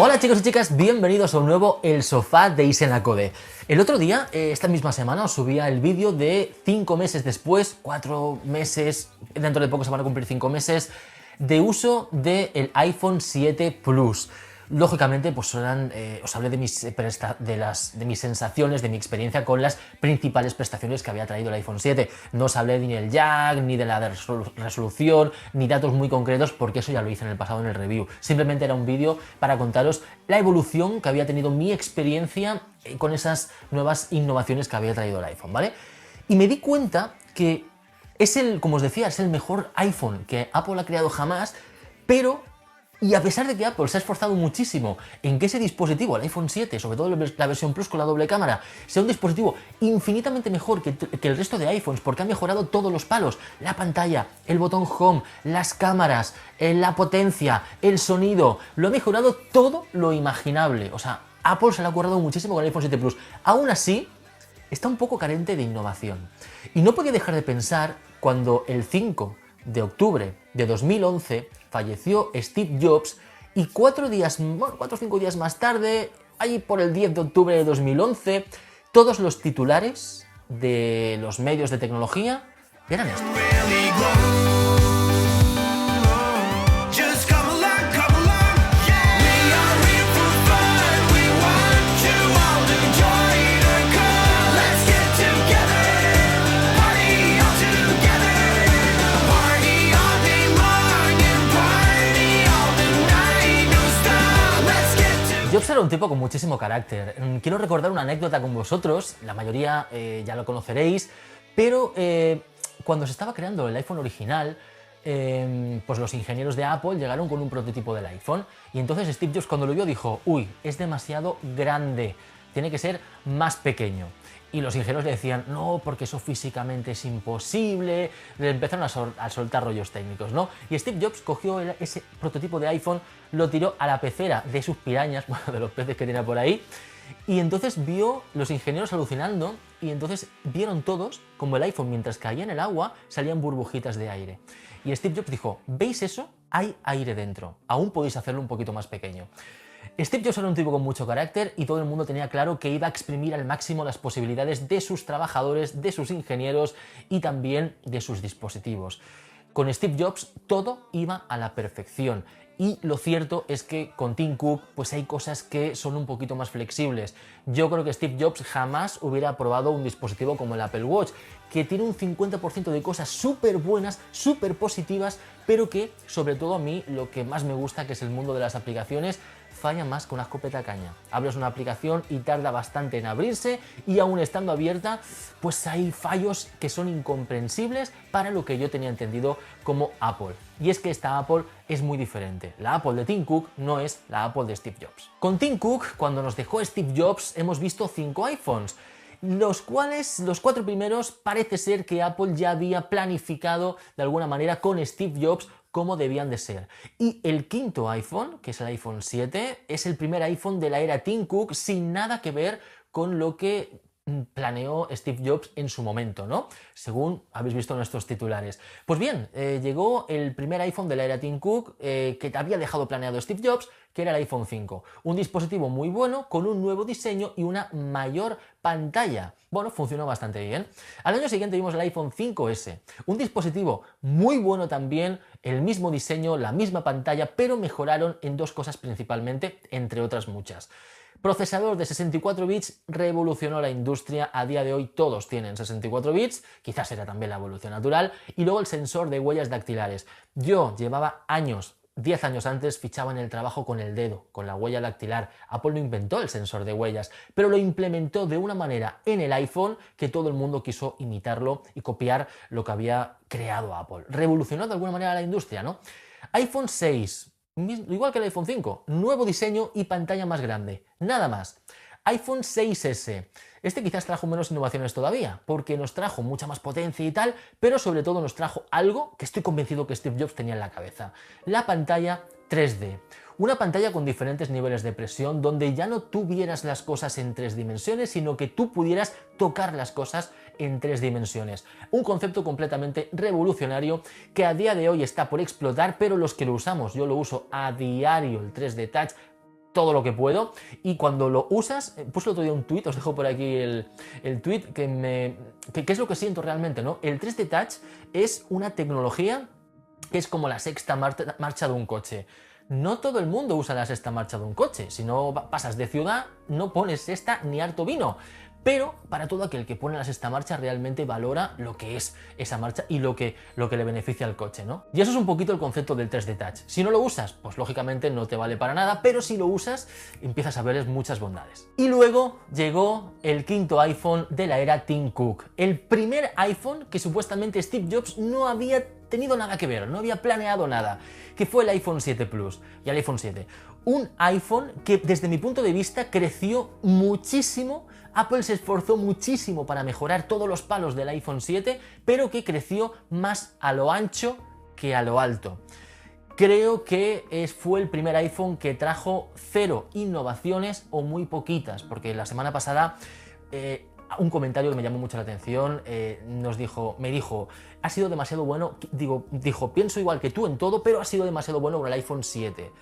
Hola chicos y chicas, bienvenidos a un nuevo El Sofá de Isenacode. El otro día, esta misma semana, os subía el vídeo de 5 meses después, 4 meses, dentro de poco se van a cumplir 5 meses, de uso del iPhone 7 Plus. Lógicamente, pues os hablé de mis sensaciones, de mi experiencia con las principales prestaciones que había traído el iPhone 7. No os hablé ni del jack, ni de la resolución, ni datos muy concretos, porque eso ya lo hice en el pasado en el review. Simplemente era un vídeo para contaros la evolución que había tenido mi experiencia con esas nuevas innovaciones que había traído el iPhone, ¿vale? Y me di cuenta que como os decía, es el mejor iPhone que Apple ha creado jamás, pero... Y a pesar de que Apple se ha esforzado muchísimo en que ese dispositivo, el iPhone 7, sobre todo la versión Plus con la doble cámara, sea un dispositivo infinitamente mejor que el resto de iPhones, porque ha mejorado todos los palos, la pantalla, el botón Home, las cámaras, la potencia, el sonido, lo ha mejorado todo lo imaginable. O sea, Apple se le ha currado muchísimo con el iPhone 7 Plus. Aún así, está un poco carente de innovación. Y no podía dejar de pensar cuando el 5 de octubre de 2011 falleció Steve Jobs y 4 o 5 días más tarde, ahí por el 10 de octubre de 2011, todos los titulares de los medios de tecnología eran estos. Jobs era un tipo con muchísimo carácter. Quiero recordar una anécdota con vosotros, la mayoría ya lo conoceréis, pero cuando se estaba creando el iPhone original, pues los ingenieros de Apple llegaron con un prototipo del iPhone y entonces Steve Jobs cuando lo vio dijo, uy, es demasiado grande, tiene que ser más pequeño. Y los ingenieros le decían, no, porque eso físicamente es imposible, le empezaron a soltar rollos técnicos, ¿no? Y Steve Jobs cogió ese prototipo de iPhone, lo tiró a la pecera de sus pirañas, bueno, de los peces que tenía por ahí, y entonces vio los ingenieros alucinando, y entonces vieron todos como el iPhone, mientras caía en el agua, salían burbujitas de aire. Y Steve Jobs dijo, ¿veis eso? Hay aire dentro, aún podéis hacerlo un poquito más pequeño. Steve Jobs era un tipo con mucho carácter y todo el mundo tenía claro que iba a exprimir al máximo las posibilidades de sus trabajadores, de sus ingenieros y también de sus dispositivos. Con Steve Jobs todo iba a la perfección. Y lo cierto es que con Tim Cook pues hay cosas que son un poquito más flexibles. Yo creo que Steve Jobs jamás hubiera probado un dispositivo como el Apple Watch, que tiene un 50% de cosas súper buenas, súper positivas, pero que, sobre todo a mí, lo que más me gusta, que es el mundo de las aplicaciones, falla más que una escopeta caña. Abres una aplicación y tarda bastante en abrirse y aún estando abierta, pues hay fallos que son incomprensibles para lo que yo tenía entendido como Apple. Y es que esta Apple es muy diferente. La Apple de Tim Cook no es la Apple de Steve Jobs. Con Tim Cook, cuando nos dejó Steve Jobs, hemos visto 5 iPhones, los cuales, los 4 primeros, parece ser que Apple ya había planificado de alguna manera con Steve Jobs cómo debían de ser. Y el quinto iPhone, que es el iPhone 7, es el primer iPhone de la era Tim Cook sin nada que ver con lo que planeó Steve Jobs en su momento, ¿no? Según habéis visto nuestros titulares. Pues bien, llegó el primer iPhone de la era Tim Cook que había dejado planeado Steve Jobs, que era el iPhone 5. Un dispositivo muy bueno, con un nuevo diseño y una mayor pantalla. Bueno, funcionó bastante bien. Al año siguiente vimos el iPhone 5S, un dispositivo muy bueno también, el mismo diseño, la misma pantalla, pero mejoraron en 2 cosas principalmente, entre otras muchas. Procesador de 64 bits revolucionó la industria, a día de hoy todos tienen 64 bits, quizás era también la evolución natural, y luego el sensor de huellas dactilares. Yo llevaba años, 10 años antes, fichaba en el trabajo con el dedo, con la huella dactilar. Apple no inventó el sensor de huellas, pero lo implementó de una manera en el iPhone que todo el mundo quiso imitarlo y copiar lo que había creado Apple. Revolucionó de alguna manera la industria, ¿no? iPhone 6. Igual que el iPhone 5, nuevo diseño y pantalla más grande, nada más. iPhone 6S, este quizás trajo menos innovaciones todavía, porque nos trajo mucha más potencia y tal, pero sobre todo nos trajo algo que estoy convencido que Steve Jobs tenía en la cabeza, la pantalla 3D. Una pantalla con diferentes niveles de presión donde ya no tú vieras las cosas en 3 dimensiones, sino que tú pudieras tocar las cosas en 3 dimensiones. Un concepto completamente revolucionario que a día de hoy está por explotar, pero los que lo usamos, yo lo uso a diario, el 3D Touch, todo lo que puedo, y cuando lo usas, puse el otro día un tweet, os dejo por aquí el tweet, que es lo que siento realmente, ¿no? El 3D Touch es una tecnología que es como la sexta marcha de un coche. No todo el mundo usa la sexta marcha de un coche. Si no pasas de ciudad, no pones sexta ni harto vino. Pero para todo aquel que pone la sexta marcha realmente valora lo que es esa marcha y lo que le beneficia al coche, ¿no? Y eso es un poquito el concepto del 3D Touch. Si no lo usas, pues lógicamente no te vale para nada, pero si lo usas, empiezas a verles muchas bondades. Y luego llegó el quinto iPhone de la era Tim Cook. El primer iPhone que supuestamente Steve Jobs no había tenido nada que ver, no había planeado nada, que fue el iPhone 7 Plus y el iPhone 7. Un iPhone que desde mi punto de vista creció muchísimo. Apple se esforzó muchísimo para mejorar todos los palos del iPhone 7, pero que creció más a lo ancho que a lo alto. Creo que fue el primer iPhone que trajo cero innovaciones o muy poquitas, porque la semana pasada un comentario que me llamó mucho la atención me dijo, ha sido demasiado bueno, dijo, pienso igual que tú en todo, pero ha sido demasiado bueno con el iPhone 7.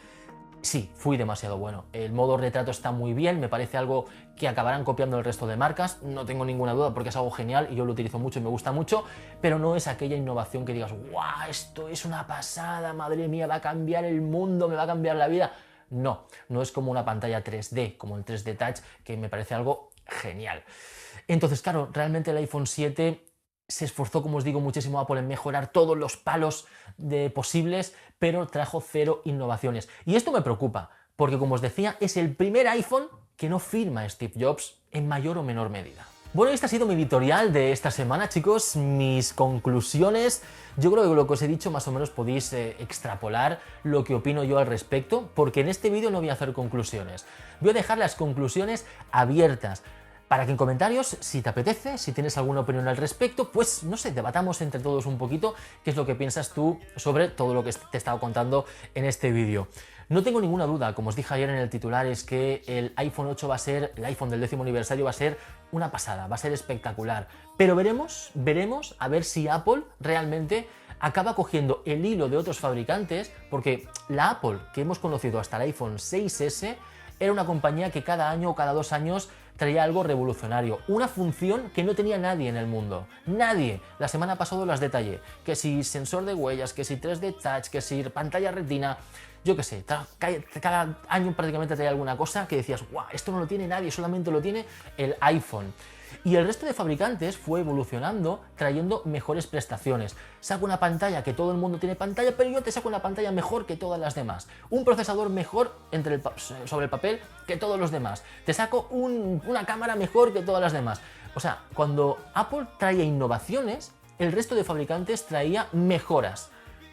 Sí, fui demasiado bueno. El modo retrato está muy bien, me parece algo que acabarán copiando el resto de marcas, no tengo ninguna duda porque es algo genial y yo lo utilizo mucho y me gusta mucho, pero no es aquella innovación que digas, ¡guau! Esto es una pasada, madre mía, va a cambiar el mundo, me va a cambiar la vida. No, no es como una pantalla 3D, como el 3D Touch, que me parece algo genial. Entonces, claro, realmente el iPhone 7 se esforzó, como os digo, muchísimo Apple en mejorar todos los palos posibles, pero trajo cero innovaciones. Y esto me preocupa, porque como os decía, es el primer iPhone que no firma Steve Jobs en mayor o menor medida. Bueno, este ha sido mi editorial de esta semana, chicos, mis conclusiones. Yo creo que lo que os he dicho más o menos podéis extrapolar lo que opino yo al respecto, porque en este vídeo no voy a hacer conclusiones. Voy a dejar las conclusiones abiertas, para que en comentarios, si te apetece, si tienes alguna opinión al respecto, pues no sé, debatamos entre todos un poquito qué es lo que piensas tú sobre todo lo que te he estado contando en este vídeo. No tengo ninguna duda, como os dije ayer en el titular, es que el iPhone 8 va a ser, el iPhone del 10º aniversario va a ser una pasada, va a ser espectacular. Pero veremos a ver si Apple realmente acaba cogiendo el hilo de otros fabricantes, porque la Apple que hemos conocido hasta el iPhone 6S era una compañía que cada año o cada 2 años traía algo revolucionario, una función que no tenía nadie en el mundo, nadie. La semana pasada las detallé, que si sensor de huellas, que si 3D Touch, que si pantalla retina, yo qué sé, cada año prácticamente traía alguna cosa que decías, guau, esto no lo tiene nadie, solamente lo tiene el iPhone. Y el resto de fabricantes fue evolucionando, trayendo mejores prestaciones. Saco una pantalla que todo el mundo tiene pantalla, pero yo te saco una pantalla mejor que todas las demás. Un procesador mejor sobre el papel que todos los demás. Te saco una cámara mejor que todas las demás. O sea, cuando Apple traía innovaciones, el resto de fabricantes traía mejoras,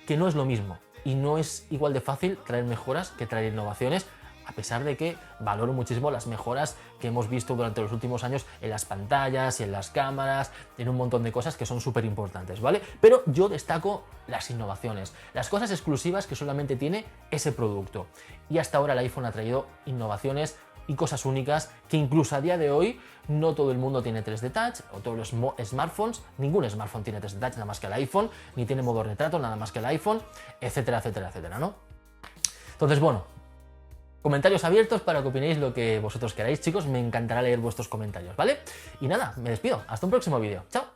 que no es lo mismo. Y no es igual de fácil traer mejoras que traer innovaciones, a pesar de que valoro muchísimo las mejoras que hemos visto durante los últimos años en las pantallas y en las cámaras, en un montón de cosas que son súper importantes, ¿vale? Pero yo destaco las innovaciones, las cosas exclusivas que solamente tiene ese producto. Y hasta ahora el iPhone ha traído innovaciones y cosas únicas que incluso a día de hoy no todo el mundo tiene 3D Touch, o todos los smartphones, ningún smartphone tiene 3D Touch nada más que el iPhone, ni tiene modo retrato nada más que el iPhone, etcétera, etcétera, etcétera, ¿no? Entonces, bueno, comentarios abiertos para que opinéis lo que vosotros queráis, chicos. Me encantará leer vuestros comentarios, ¿vale? Y nada, me despido. Hasta un próximo vídeo. ¡Chao!